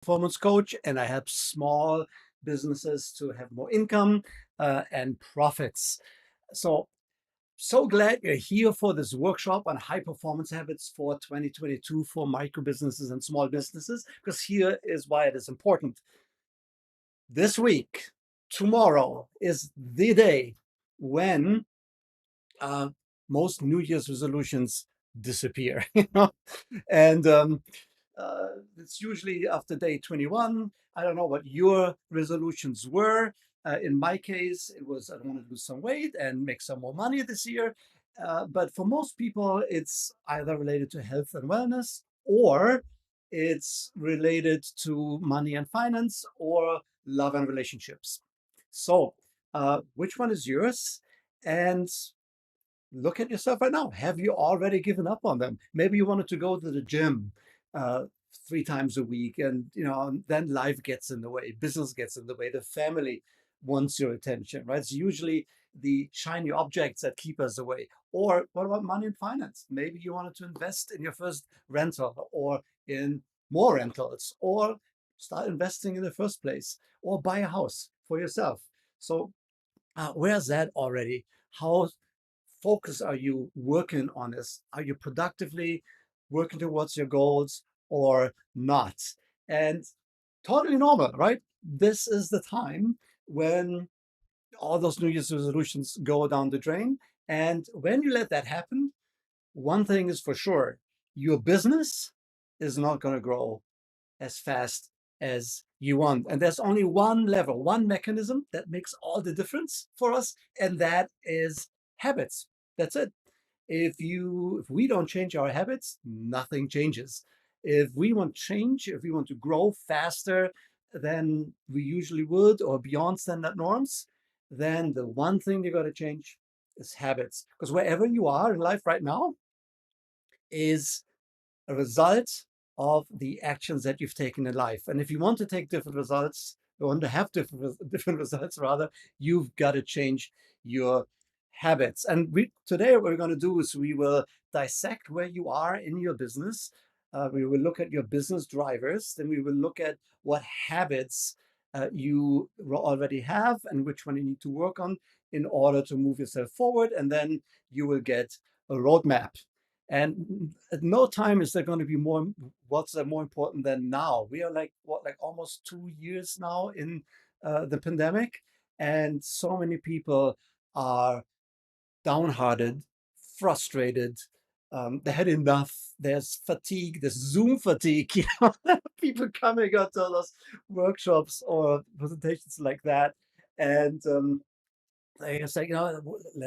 performance coach, and I help small businesses to have more income and profits. So, so glad you're here for this workshop on high performance habits for 2022 for micro businesses and small businesses, because here is why it is important. This week, tomorrow is the day when uh, most New Year's resolutions disappear, and it's usually after day 21. I don't know what your resolutions were. In my case, it was I want to lose some weight and make some more money this year. But for most people, it's either related to health and wellness, or it's related to money and finance, or love and relationships. So, which one is yours? And look at yourself right now. Have you already given up on them? Maybe you wanted to go to the gym uh, 3 times a week, and then life gets in the way, business gets in the way, the family wants your attention, right? It's usually the shiny objects that keep us away. Or what about money and finance? Maybe you wanted to invest in your first rental, or in more rentals, or start investing in the first place, or buy a house for yourself. So where's that already? How focus are you working on this? Are you productively working towards your goals or not? And totally normal, right? This is the time when all those New Year's resolutions go down the drain. And when you let that happen, one thing is for sure, your business is not going to grow as fast as you want. And there's only one level, one mechanism that makes all the difference for us, and that is habits. That's it. If we don't change our habits, nothing changes. If we want change, if we want to grow faster than we usually would, or beyond standard norms, then the one thing you got to change is habits. Because wherever you are in life right now is a result of the actions that you've taken in life. And if you want to take different results, you want to have different results rather, you've got to change your habits. And today what we're going to do is we will dissect where you are in your business. We will look at your business drivers. Then we will look at what habits you already have and which one you need to work on in order to move yourself forward. And then you will get a roadmap. And at no time is there going to be what's more important than now. We are like almost 2 years now in the pandemic, and so many people are downhearted, frustrated. They had enough. There's fatigue. There's Zoom fatigue. People coming out to those workshops or presentations like that, and they say,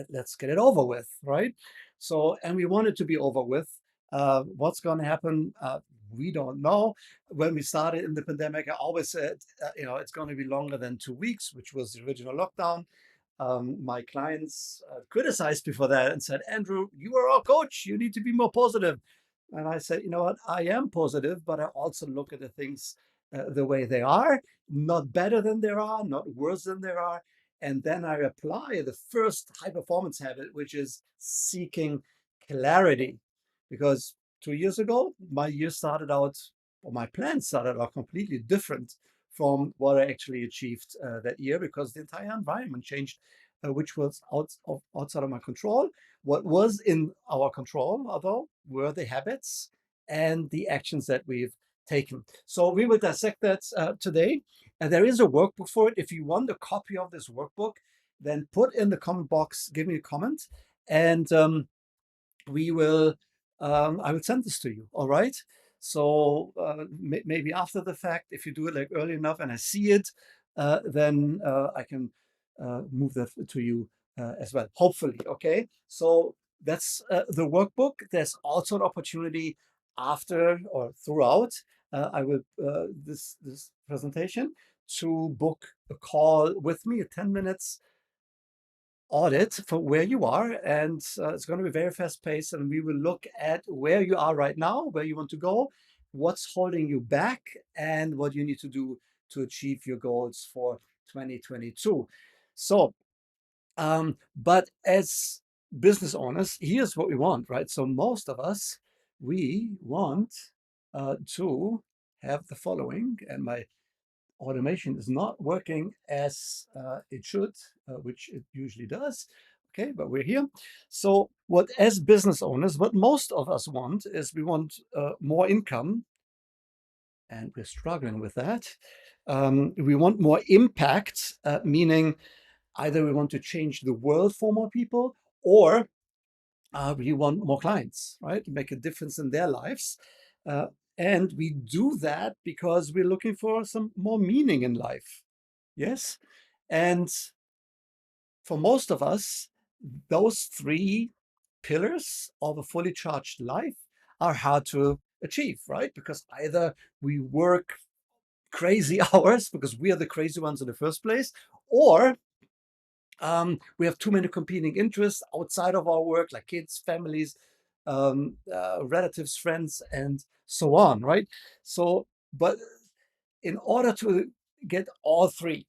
let's get it over with, right? So, and we want it to be over with. What's going to happen? We don't know. When we started in the pandemic, I always said, it's going to be longer than 2 weeks, which was the original lockdown. My clients criticized me for that and said, Andrew, you are our coach. You need to be more positive. And I said, you know what? I am positive, but I also look at the things the way they are, not better than they are, not worse than they are. And then I apply the first high performance habit, which is seeking clarity. Because 2 years ago, my year started out, or my plan started out completely different from what I actually achieved that year, because the entire environment changed, which was outside of my control. What was in our control, although, were the habits and the actions that we've taken. So we will dissect that today. And there is a workbook for it. If you want a copy of this workbook, then put in the comment box, give me a comment, and we will I will send this to you. All right. So maybe after the fact, if you do it like early enough and I see it, then I can move that to you as well. Hopefully. Okay. So that's the workbook. There's also an opportunity after or throughout. I will this presentation to book a call with me, a 10 minutes audit for where you are, and it's going to be very fast paced, and we will look at where you are right now, where you want to go, what's holding you back, and what you need to do to achieve your goals for 2022. So but as business owners, here's what we want, right? So most of us, we want to have the following, and my automation is not working as it should, which it usually does. Okay, but we're here. So, what as business owners, what most of us want is we want more income, and we're struggling with that. We want more impact, meaning either we want to change the world for more people, or we want more clients, right? To make a difference in their lives. Uh, and we do that because we're looking for some more meaning in life. Yes. And for most of us, those three pillars of a fully charged life are hard to achieve, right? Because either we work crazy hours because we are the crazy ones in the first place, or we have too many competing interests outside of our work, like kids, families, relatives, friends, and so on, right? So, but in order to get all three,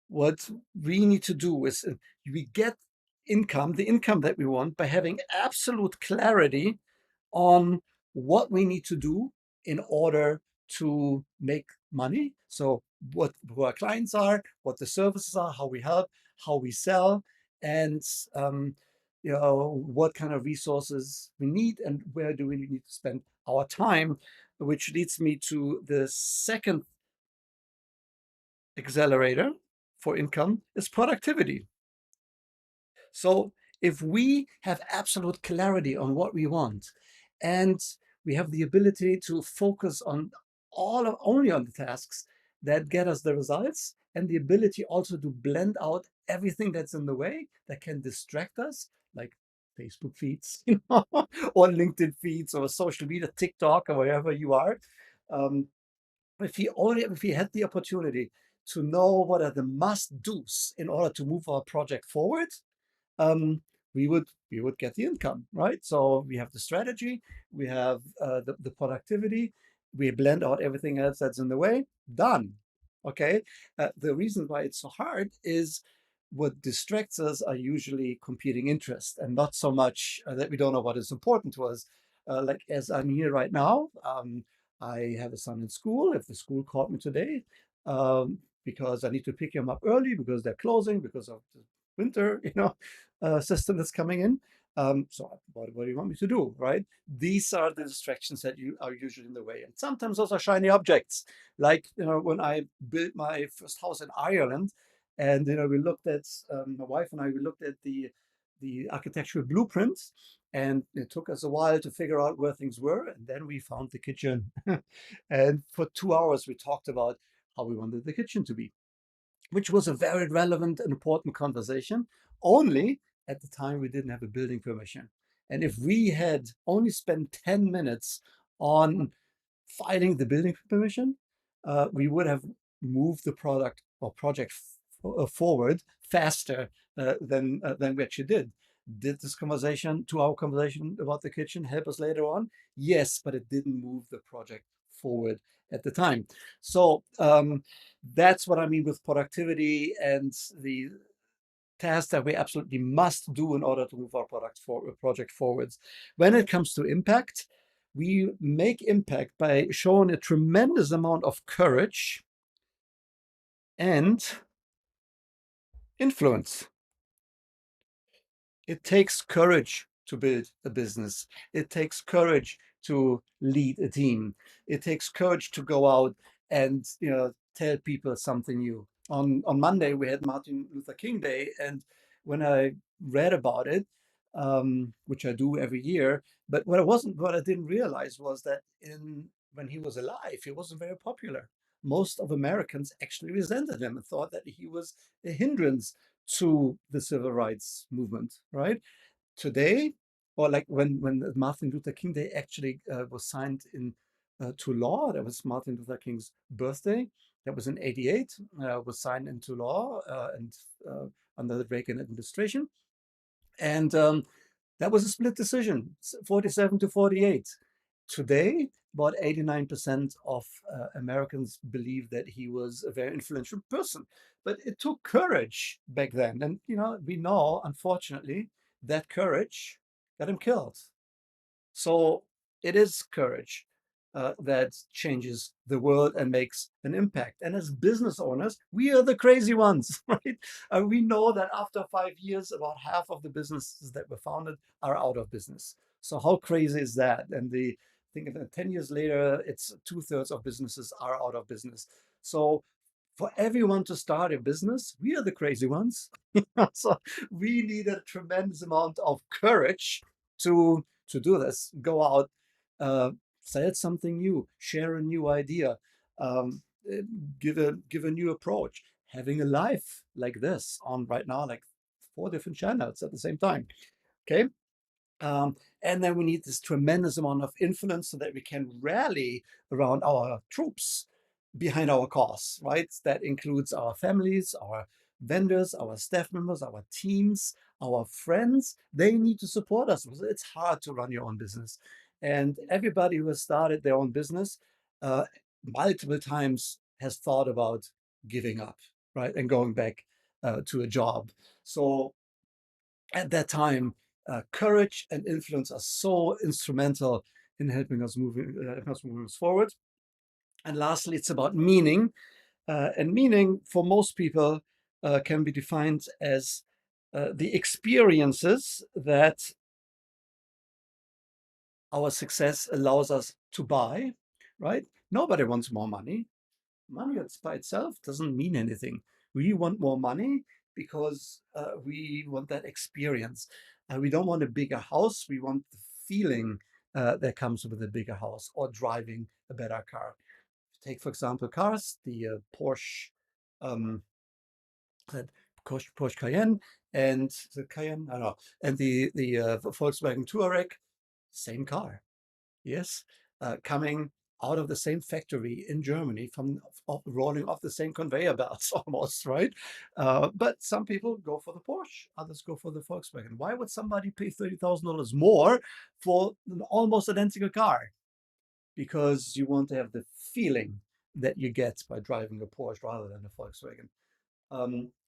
what we need to do is we get income, the income that we want, by having absolute clarity on what we need to do in order to make money. So what who our clients are, what the services are, how we help, how we sell, and what kind of resources we need and where do we need to spend our time, which leads me to the second accelerator for income is productivity. So if we have absolute clarity on what we want and we have the ability to focus on only on the tasks that get us the results and the ability also to blend out everything that's in the way that can distract us, like Facebook feeds, or LinkedIn feeds or social media, TikTok or wherever you are. Um, if we had the opportunity to know what are the must do's in order to move our project forward, um, we would get the income, right? So we have the strategy, we have the productivity, we blend out everything else that's in the way. Done. Okay. The reason why it's so hard is what distracts us are usually competing interests, and not so much that we don't know what is important to us. Like as I'm here right now, I have a son in school. If the school called me today, because I need to pick him up early because they're closing because of the winter, system that's coming in. So what do you want me to do, right? These are the distractions that you are usually in the way. And sometimes those are shiny objects. Like, when I built my first house in Ireland, and, we looked at, my wife and I, we looked at the architectural blueprints, and it took us a while to figure out where things were. And then we found the kitchen. And for 2 hours, we talked about how we wanted the kitchen to be, which was a very relevant and important conversation. Only at the time we didn't have a building permission. And if we had only spent 10 minutes on filing the building permission, we would have moved the product or project forward faster than we actually did. Did this conversation, 2 hour conversation about the kitchen, help us later on? Yes, but it didn't move the project forward at the time. So that's what I mean with productivity and the tasks that we absolutely must do in order to move our project forwards. When it comes to impact, we make impact by showing a tremendous amount of courage and influence. It takes courage to build a business. It takes courage to lead a team. It takes courage to go out and tell people something new. On Monday we had Martin Luther King Day, and when I read about it, which I do every year, but what I didn't realize was that when he was alive, he wasn't very popular. Most of Americans actually resented him and thought that he was a hindrance to the civil rights movement, right? Today, or like when Martin Luther King Day actually was signed to law, that was Martin Luther King's birthday. That was in '88, was signed into law and under the Reagan administration. And that was a split decision, 47 to 48. Today, about 89% of Americans believe that he was a very influential person. But it took courage back then. And, we know, unfortunately, that courage got him killed. So it is courage. that changes the world and makes an impact. And as business owners, we are the crazy ones, right? We know that after 5 years, about half of the businesses that were founded are out of business. So how crazy is that? And I think that 10 years later, it's 2/3 of businesses are out of business. So for everyone to start a business, we are the crazy ones. So we need a tremendous amount of courage to do this. Go out, uh, sell something new, share a new idea, um, uh, give a new approach. Having a life like this on right now, like 4 different channels at the same time. Okay. And then we need this tremendous amount of influence so that we can rally around our troops behind our cause, right? That includes our families, our vendors, our staff members, our teams, our friends. They need to support us. It's hard to run your own business. And everybody who has started their own business uh, multiple times has thought about giving up, right? And going back to a job. So at that time, courage and influence are so instrumental in helping us moving us forward. And lastly, it's about meaning. And meaning for most people can be defined as the experiences that our success allows us to buy, right? Nobody wants more money. Money by itself doesn't mean anything. We want more money because we want that experience. We don't want a bigger house. We want the feeling that comes with a bigger house or driving a better car. Take, for example, cars, the Porsche, um, that Porsche Cayenne and the Cayenne, I don't know, and the Volkswagen Touareg, same car. Yes, coming out of the same factory in Germany, rolling off the same conveyor belts almost, right? But some people go for the Porsche, others go for the Volkswagen. Why would somebody pay $30,000 more for an almost identical car? Because you want to have the feeling that you get by driving a Porsche rather than a Volkswagen.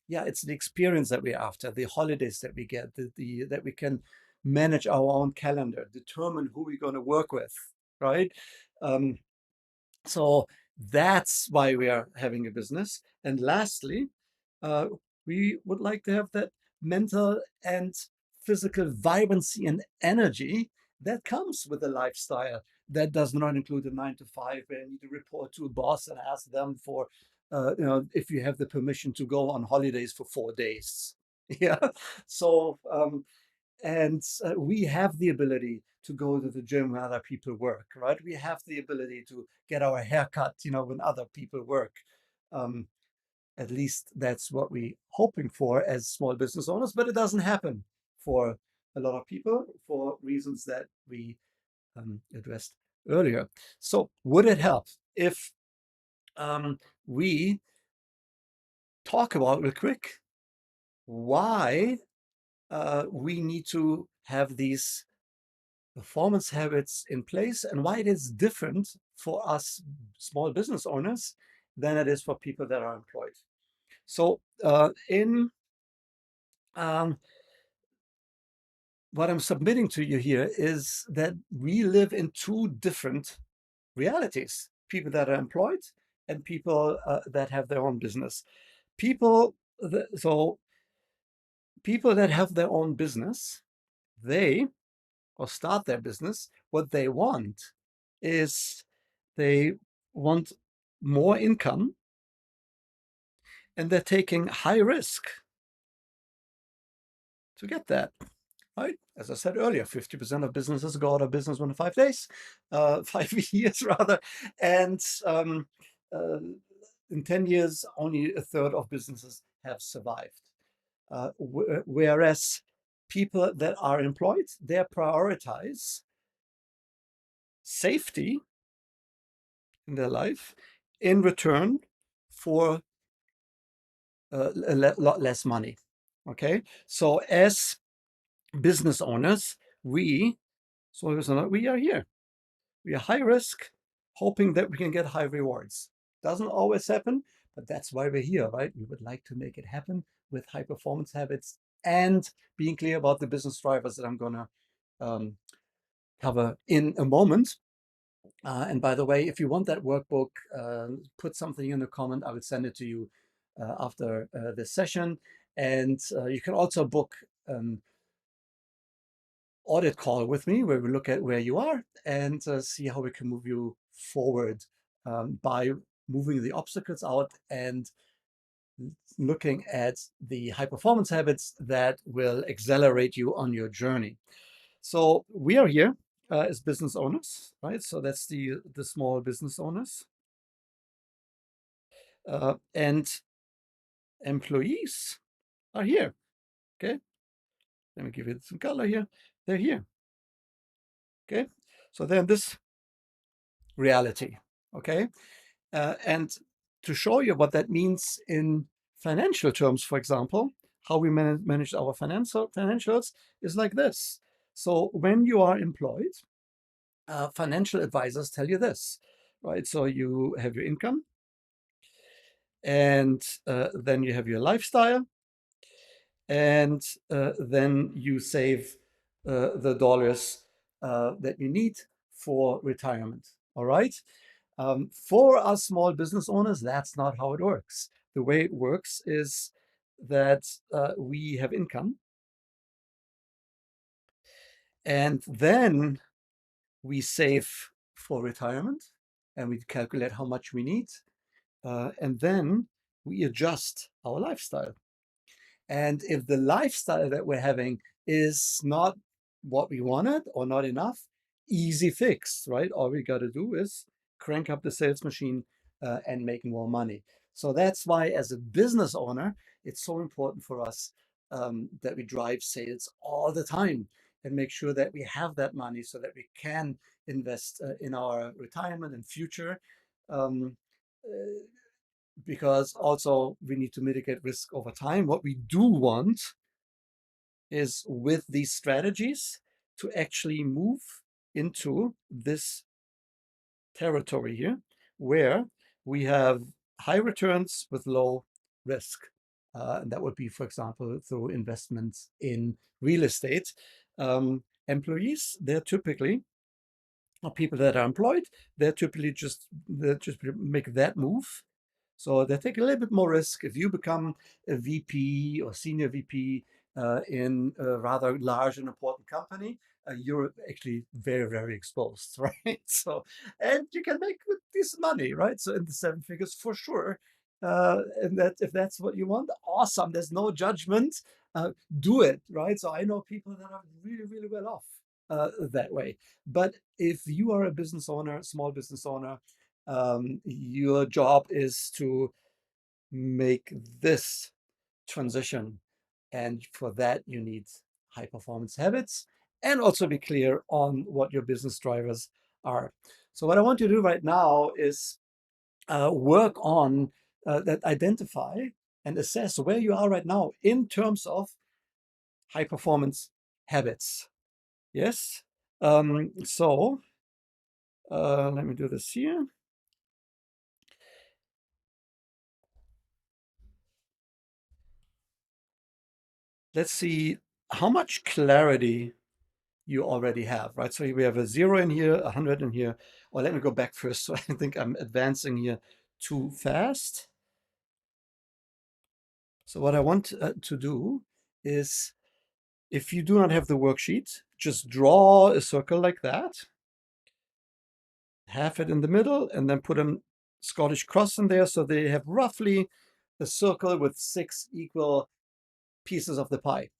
Yeah, it's the experience that we're after, the holidays that we get, that we can manage our own calendar, determine who we're going to work with, right? Um, so that's why we are having a business. And lastly, uh, we would like to have that mental and physical vibrancy and energy that comes with a lifestyle that does not include a 9 to 5 where you need to report to a boss and ask them for, if you have the permission to go on holidays for 4 days. Yeah. So, and we have the ability to go to the gym when other people work, right? We have the ability to get our hair cut, when other people work. Um, at least that's what we're hoping for as small business owners, but it doesn't happen for a lot of people for reasons that we addressed earlier. So would it help if we talk about real quick why we need to have these performance habits in place and why it is different for us small business owners than it is for people that are employed. So in what I'm submitting to you here is that we live in two different realities: people that are employed and people that have their own business. So people that have their own business, they or start their business, what they want is they want more income and they're taking high risk to get that. Right? As I said earlier, 50% of businesses go out of business within 5 days, 5 years rather. And uh, in 10 years, only a third of businesses have survived. Whereas people that are employed, they prioritize safety in their life in return for a lot less money. Okay, so as business owners, we are here. We are high risk, hoping that we can get high rewards. Doesn't always happen, but that's why we're here, right? We would like to make it happen with high performance habits and being clear about the business drivers that I'm gonna cover in a moment. And by the way, if you want that workbook, put something in the comment. I will send it to you after this session. And you can also book an audit call with me where we look at where you are and see how we can move you forward by moving the obstacles out and looking at the high performance habits that will accelerate you on your journey. So we are here as business owners, right? So that's the small business owners and employees are here. Okay, let me give it some color here. They're here. Okay, so then this reality. Okay, and to show you what that means in financial terms, for example, how we manage our financials is like this. So when you are employed, financial advisors tell you this, right? So you have your income, and then you have your lifestyle, and then you save the dollars that you need for retirement. All right. For us small business owners, that's not how it works. The way it works is that we have income, and then we save for retirement, and we calculate how much we need, and then we adjust our lifestyle. And if the lifestyle that we're having is not what we wanted or not enough, easy fix, right? All we got to do is crank up the sales machine and make more money. So that's why, as a business owner, it's so important for us that we drive sales all the time and make sure that we have that money so that we can invest in our retirement and future. Um, uh, because also we need to mitigate risk over time. What we do want is, with these strategies, to actually move into this territory here where we have high returns with low risk. And that would be, for example, through investments in real estate. Employees, they're typically, or people that are employed, they just make that move. So they take a little bit more risk. If you become a VP or senior VP in a rather large and important company, you're actually very, very exposed, right? So, and you can make decent money, right? So in the seven figures for sure. And that, if that's what you want, awesome. There's no judgment. Do it, right? So I know people that are really, really well off that way. But if you are a business owner, small business owner, your job is to make this transition. And for that, you need high performance habits and also be clear on what your business drivers are. So, what I want you to do right now is work on that, identify and assess where you are right now in terms of high performance habits. Yes. So, let me do this here. Let's see how much clarity you already have, right? So we have a 0 in here, 100 in here. Or let me go back first. So I think I'm advancing here too fast. So what I want to do is, if you do not have the worksheet, just draw a circle like that, half it in the middle, and then put a Scottish cross in there. So they have roughly a circle with 6 equal pieces of the pie.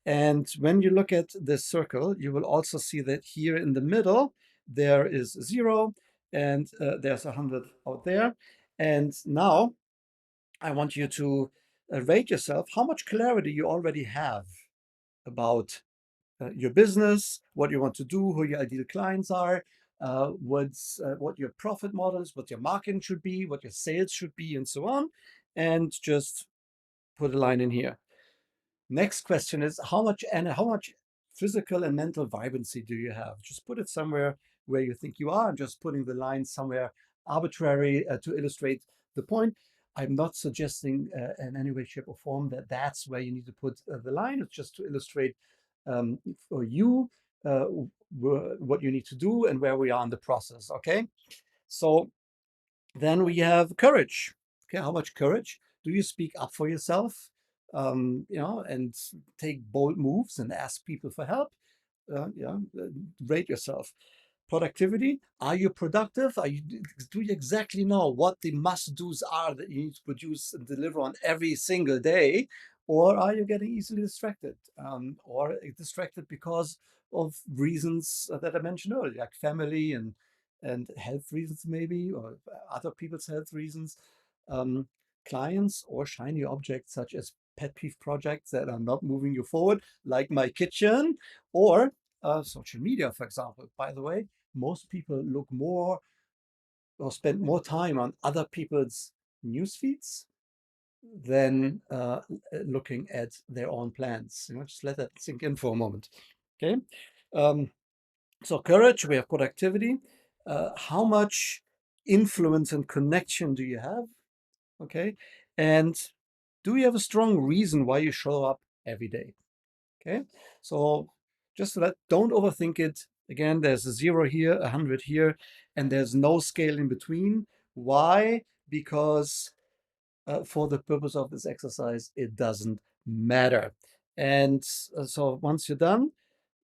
And when you look at this circle, you will also see that here in the middle, there is 0 and there's 100 out there. And now I want you to rate yourself how much clarity you already have about your business, what you want to do, who your ideal clients are, what your profit model is, what your marketing should be, what your sales should be, and so on. And just put a line in here. Next question is, how much physical and mental vibrancy do you have? Just put it somewhere where you think you are. I'm just putting the line somewhere arbitrary to illustrate the point. I'm not suggesting in any way, shape, or form that that's where you need to put the line. It's just to illustrate for you what you need to do and where we are in the process. Okay, so then we have courage. Okay, how much courage do you speak up for yourself? And take bold moves and ask people for help. Yeah, rate yourself. Productivity, are you productive? Do you exactly know what the must-dos are that you need to produce and deliver on every single day? Or are you getting easily distracted? Or distracted because of reasons that I mentioned earlier, like family and health reasons maybe, or other people's health reasons. Um, Clients or shiny objects such as pet peeve projects that are not moving you forward, like my kitchen, or social media, for example. By the way, most people look more or spend more time on other people's news feeds than looking at their own plans. Just let that sink in for a moment. Okay. Um, so courage, we have productivity. How much influence and connection do you have? Okay. And do you have a strong reason why you show up every day? Okay, so just so that, don't overthink it. Again, there's a 0 here, 100 here, and there's no scale in between. Why? Because for the purpose of this exercise, it doesn't matter. And so once you're done,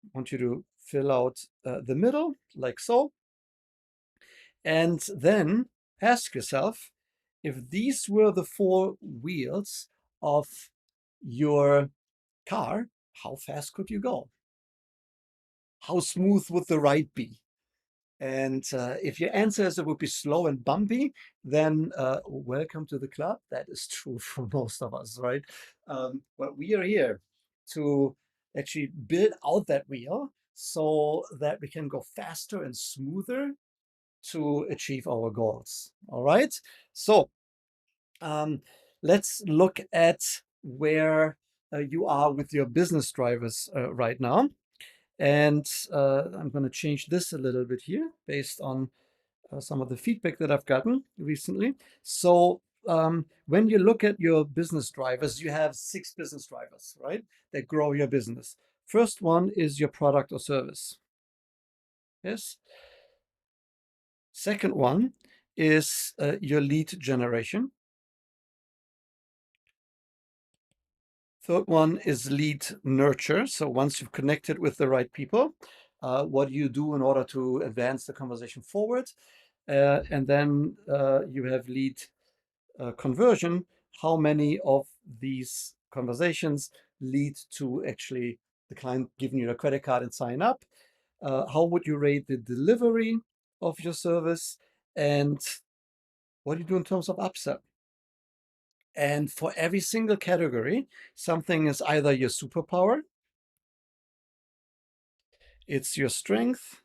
I want you to fill out the middle like so. And then ask yourself, if these were the 4 wheels of your car, how fast could you go? How smooth would the ride be? And if your answer is it would be slow and bumpy, then welcome to the club. That is true for most of us, right? But we are here to actually build out that wheel so that we can go faster and smoother to achieve our goals. All right. So let's look at where you are with your business drivers right now. And I'm going to change this a little bit here based on some of the feedback that I've gotten recently. So when you look at your business drivers, you have 6 business drivers, right? That grow your business. First one is your product or service. Yes. Second one is your lead generation. Third one is lead nurture. So once you've connected with the right people, what do you do in order to advance the conversation forward? And then you have lead conversion. How many of these conversations lead to actually the client giving you a credit card and sign up? How would you rate the delivery of your service? And what do you do in terms of upsell? And for every single category, something is either your superpower, it's your strength,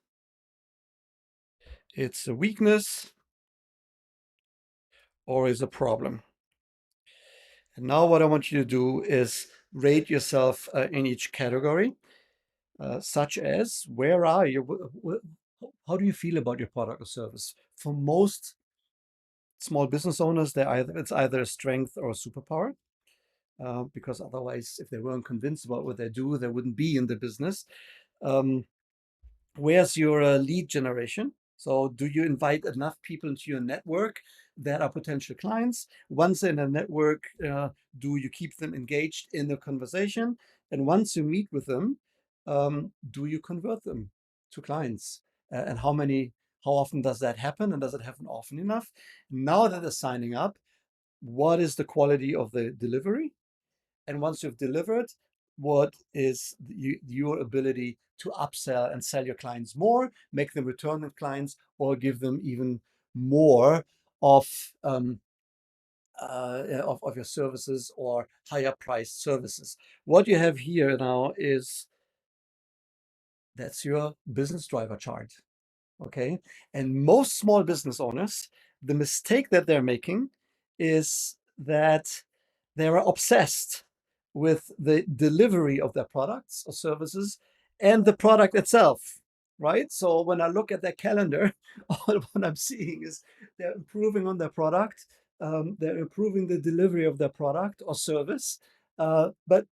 it's a weakness, or is a problem. And now what I want you to do is rate yourself in each category, such as where are you? How do you feel about your product or service? For most small business owners, it's either a strength or a superpower, because otherwise, if they weren't convinced about what they do, they wouldn't be in the business. Where's your lead generation? So do you invite enough people into your network that are potential clients? Once in a network, do you keep them engaged in the conversation? And once you meet with them, do you convert them to clients? And how often does that happen? And does it happen often enough? Now that they're signing up, what is the quality of the delivery? And once you've delivered, what is your ability to upsell and sell your clients more, make them returning clients, or give them even more of of your services or higher priced services. What you have here now is that's your business driver chart. Okay. And most small business owners, the mistake that they're making is that they are obsessed with the delivery of their products or services and the product itself, right? So when I look at their calendar, all what I'm seeing is they're improving on their product, they're improving the delivery of their product or service, but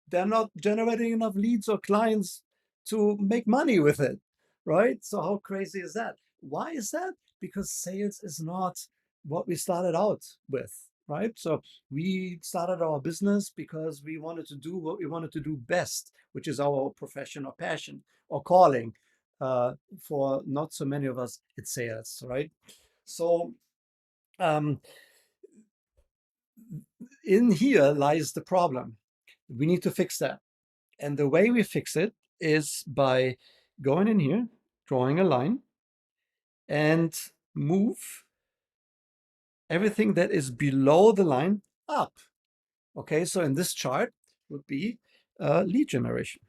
they're not generating enough leads or clients to make money with it, right? So how crazy is that? Why is that? Because sales is not what we started out with, right? So we started our business because we wanted to do what we wanted to do best, which is our profession or passion or calling. For not so many of us, it's sales, right? So um, in here lies the problem. We need to fix that. And the way we fix it is by going in here, drawing a line, and move everything that is below the line up. Okay, so in this chart would be lead generation,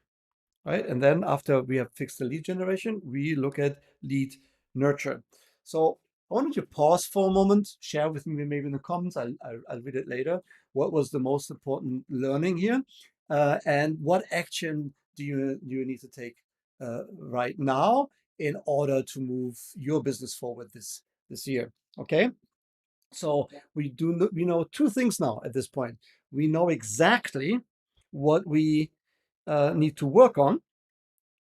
right? And then after we have fixed the lead generation, we look at lead nurture. So I wanted to pause for a moment, share with me maybe in the comments, I'll read it later, what was the most important learning here, and what action do you need to take right now in order to move your business forward this year, okay? So we know two things now at this point. We know exactly what we need to work on,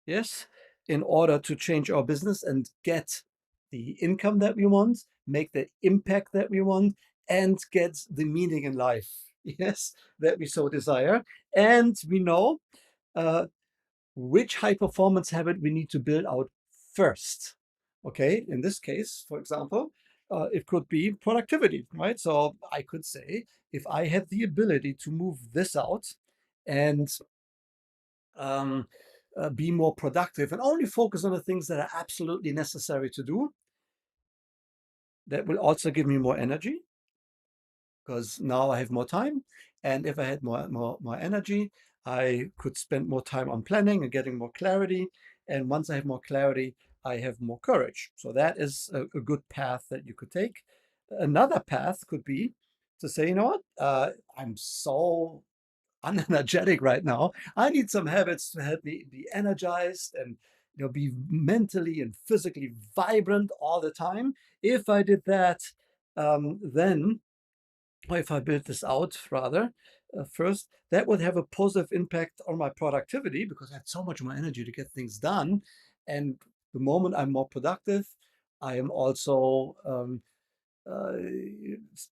yes, in order to change our business and get the income that we want, make the impact that we want, and get the meaning in life, yes, that we so desire. And we know uh, which high performance habit we need to build out first. Okay, in this case, for example, it could be productivity, right? So I could say, if I have the ability to move this out and um, be more productive and only focus on the things that are absolutely necessary to do, that will also give me more energy because now I have more time. And if I had more energy, I could spend more time on planning and getting more clarity. And once I have more clarity, I have more courage. So that is a good path that you could take. Another path could be to say, you know what, I'm so unenergetic right now. I need some habits to help me be energized and be mentally and physically vibrant all the time. If I did that, then or if I build this out rather first, that would have a positive impact on my productivity because I had so much more energy to get things done. And the moment I'm more productive, I am also uh,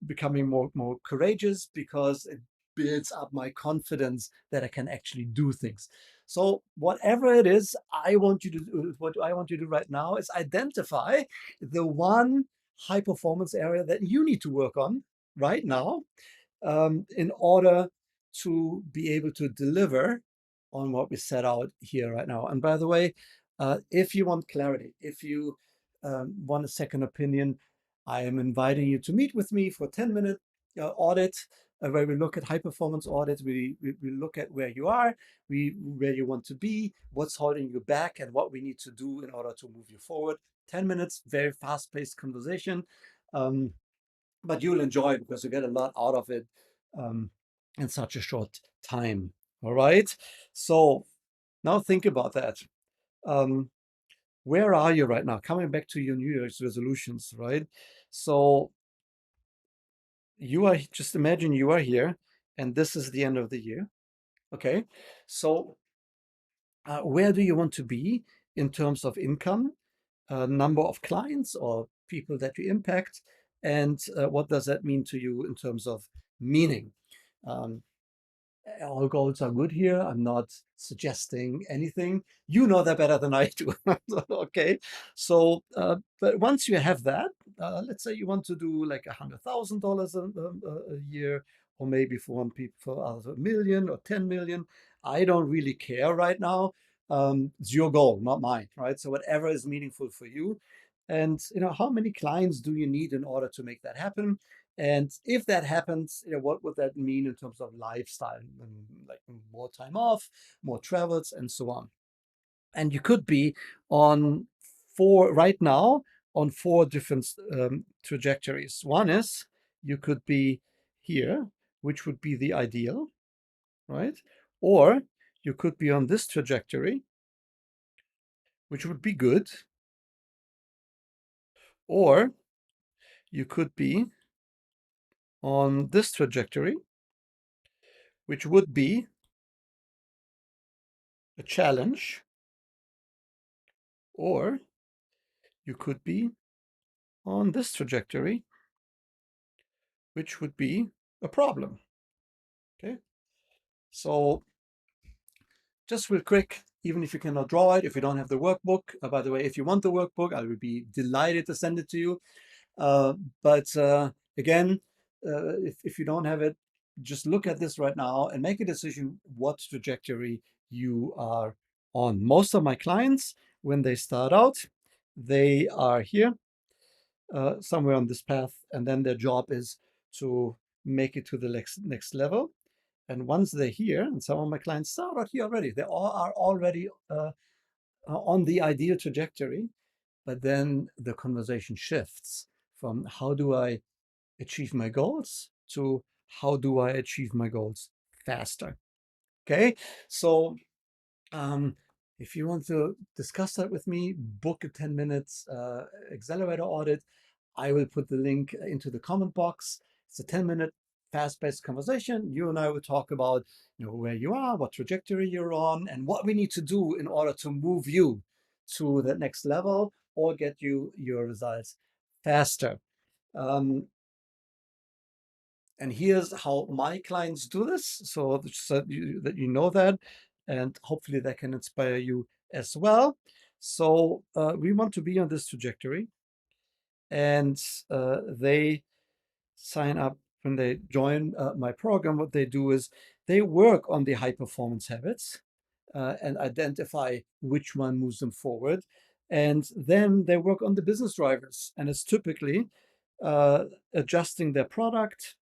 becoming more courageous because it builds up my confidence that I can actually do things. So whatever it is, I want you to do, what I want you to do right now is identify the one high performance area that you need to work on right now in order to be able to deliver on what we set out here right now. And by the way, if you want clarity, if you want a second opinion, I am inviting you to meet with me for a 10-minute audit where we look at high performance audit. We look at where you are, where you want to be, what's holding you back, and what we need to do in order to move you forward. 10 minutes, very fast paced conversation. But you'll enjoy it because you get a lot out of it in such a short time. All right. So now think about that. Um, where are you right now? Coming back to your New Year's resolutions, right? So you are, just imagine you are here and this is the end of the year. Okay. So where do you want to be in terms of income, number of clients or people that you impact, and what does that mean to you in terms of meaning? Um, all goals are good here. I'm not suggesting anything. You know that better than I do. Okay. So, but once you have that, let's say you want to do like $100,000 a year, or maybe for one people for others a million or 10 million. I don't really care right now. It's your goal, not mine, right? So whatever is meaningful for you. And how many clients do you need in order to make that happen? And if that happens, what would that mean in terms of lifestyle? Like more time off, more travels, and so on. And you could be on right now on four different trajectories. One is you could be here, which would be the ideal, right? Or you could be on this trajectory, which would be good. Or you could be on this trajectory, which would be a challenge, Or you could be on this trajectory, which would be a problem. Okay. So just real quick, even if you cannot draw it, if you don't have the workbook, by the way, if you want the workbook, I would be delighted to send it to you. But again, if you don't have it, just look at this right now and make a decision what trajectory you are on. Most of my clients, when they start out, they are here somewhere on this path, and then their job is to make it to the next level. And once they're here, and some of my clients start out here already, they all are already on the ideal trajectory. But then the conversation shifts from how do I achieve my goals to how do I achieve my goals faster. Okay, so if you want to discuss that with me, book a 10 minutes accelerator audit. I will put the link into the comment box. It's a 10-minute fast-paced conversation. You and I will talk about where you are, what trajectory you're on, and what we need to do in order to move you to the next level or get you your results faster. And here's how my clients do this, so that you know that, and hopefully that can inspire you as well. So we want to be on this trajectory, and they sign up when they join my program. What they do is they work on the high performance habits and identify which one moves them forward. And then they work on the business drivers. And it's typically adjusting their product,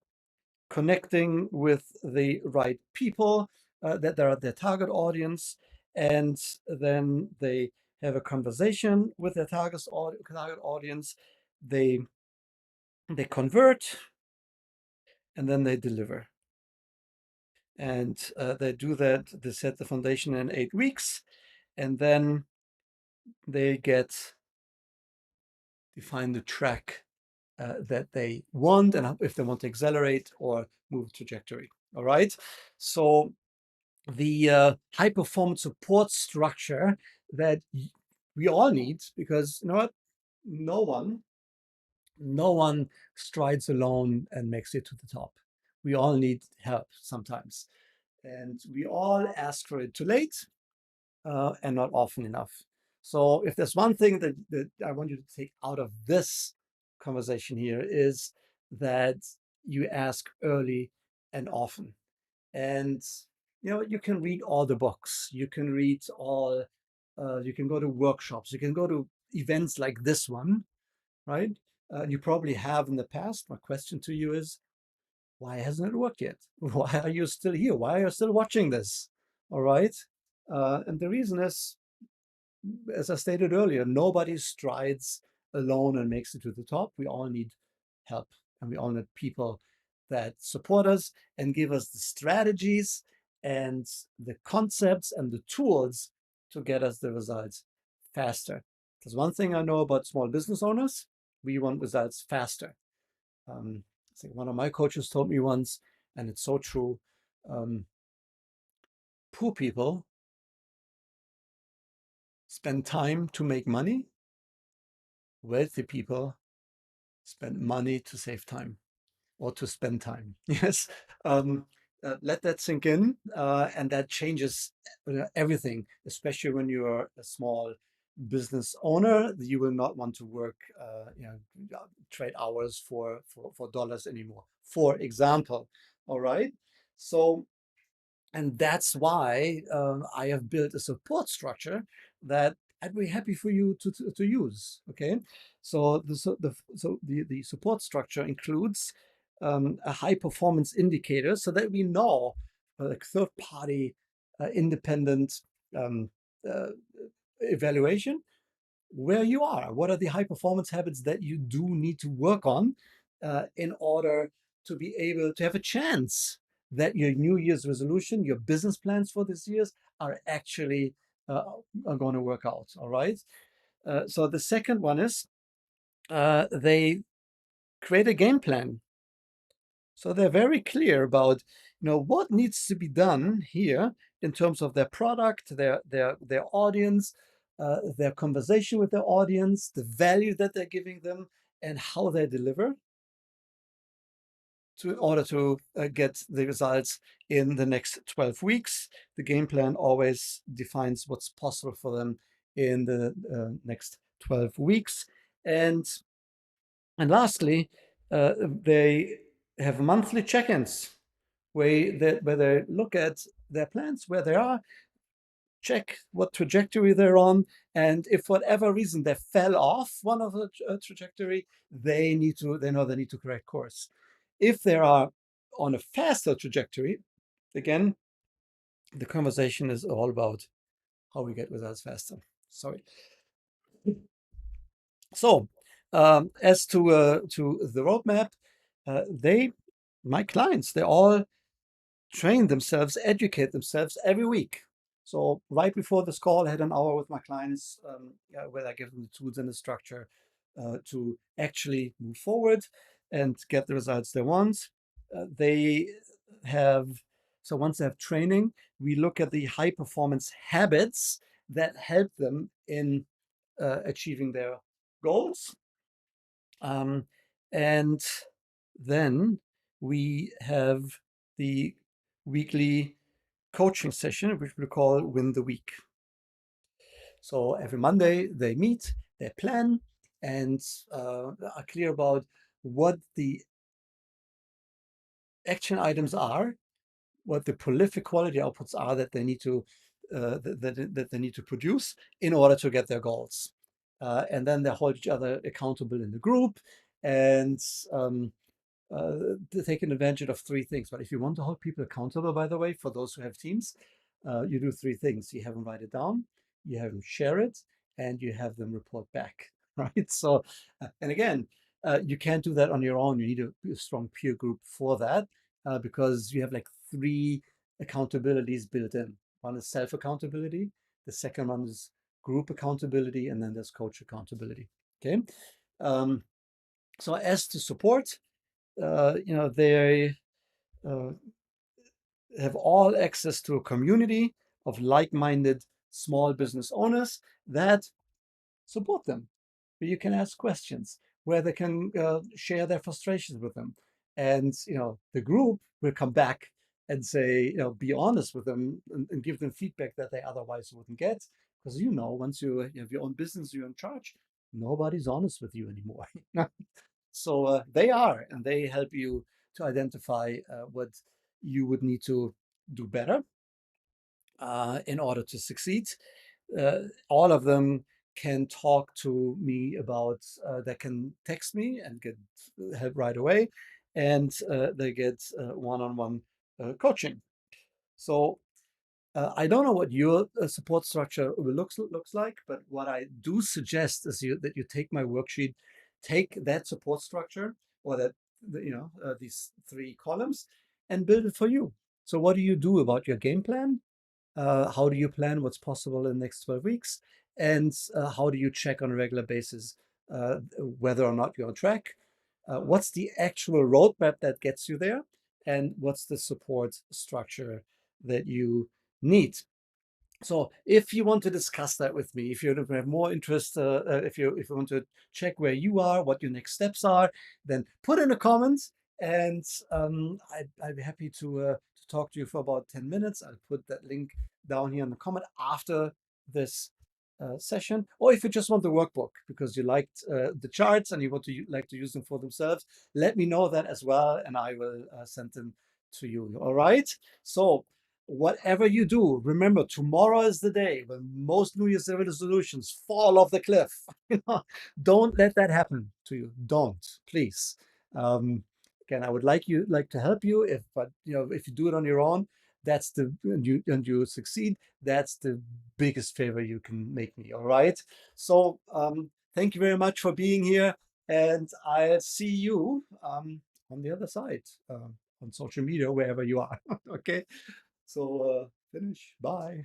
connecting with the right people that are their target audience. And then they have a conversation with their target audience. They convert, and then they deliver. And they do that, they set the foundation in 8 weeks, and then they define the track that they want, and if they want to accelerate or move trajectory. All right. So the high performance support structure that we all need, because you know what? No one strides alone and makes it to the top. We all need help sometimes. And we all ask for it too late and not often enough. So if there's one thing that I want you to take out of this conversation here is that you ask early and often. And you can read all the books, you can read all, you can go to workshops, you can go to events like this one, right? You probably have in the past. My question to you is, why hasn't it worked yet? Why are you still here? Why are you still watching this? All right. And the reason is, as I stated earlier, nobody strides alone and makes it to the top. We all need help, and we all need people that support us and give us the strategies and the concepts and the tools to get us the results faster. There's one thing I know about small business owners: we want results faster. I think one of my coaches told me once, and it's so true, poor people spend time to make money, wealthy people spend money to save time or to spend time. Yes. Let that sink in, and that changes everything, especially when you're a small business owner. You will not want to work, trade hours for dollars anymore, for example. All right. So, and that's why I have built a support structure that I'd be happy for you to use. Okay, so the support structure includes a high performance indicator, so that we know, like third party independent um, uh, evaluation, where you are. What are the high performance habits that you do need to work on in order to be able to have a chance that your New Year's resolution, your business plans for this year are actually are going to work out. All right. So the second one is they create a game plan. So they're very clear about what needs to be done here in terms of their product, their audience, their conversation with their audience, the value that they're giving them, and how they deliver in order to get the results in the next 12 weeks. The game plan always defines what's possible for them in the next 12 weeks. And lastly, they have monthly check-ins where they look at their plans, where they are, check what trajectory they're on, and if for whatever reason they fell off one of the trajectory, they know they need to correct course. If they are on a faster trajectory, again, the conversation is all about how we get results faster. Sorry. So, as to the roadmap, my clients, they all train themselves, educate themselves every week. So right before this call, I had an hour with my clients where I give them the tools and the structure to actually move forward and get the results they want. They have, so once they have training, we look at the high performance habits that help them in achieving their goals. And then we have the weekly coaching session, which we call Win the Week. So every Monday they meet, they plan, and are clear about what the action items are, what the prolific quality outputs are that they need to that they need to produce in order to get their goals. And then they hold each other accountable in the group, and taking advantage of three things. But if you want to hold people accountable, by the way, for those who have teams, you do three things. You have them write it down, you have them share it, and you have them report back, right? So, and again, you can't do that on your own. You need a strong peer group for that because you have like three accountabilities built in. One is self-accountability. The second one is group accountability, and then there's coach accountability. Okay. So as to support, they have all access to a community of like-minded small business owners that support them, where you can ask questions, where they can share their frustrations with them. And, the group will come back and say, be honest with them and give them feedback that they otherwise wouldn't get. Because, once you have your own business, you're in charge, nobody's honest with you anymore. So they are, and they help you to identify what you would need to do better in order to succeed. All of them can talk to me about, they can text me and get help right away, and they get one-on-one coaching. So I don't know what your support structure looks like, but what I do suggest is that you take my worksheet, take that support structure or these three columns, and build it for you. So what do you do about your game plan? How do you plan what's possible in the next 12 weeks? And how do you check on a regular basis whether or not you're on track? What's the actual roadmap that gets you there? And what's the support structure that you need? So if you want to discuss that with me, if you have more interest, if you want to check where you are, what your next steps are, then put in a comment, and I'd be happy to talk to you for about 10 minutes. I'll put that link down here in the comment after this session. Or if you just want the workbook because you liked the charts and you want to like to use them for themselves, let me know that as well, and I will send them to you. All right. So whatever you do, remember tomorrow is the day when most New Year's resolutions fall off the cliff. Don't let that happen to you. Don't, please. Again, I would like to help you, but if you do it on your own, that's and you succeed, that's the biggest favor you can make me. All right. So thank you very much for being here, and I'll see you on the other side on social media, wherever you are. Okay. So finish. Bye.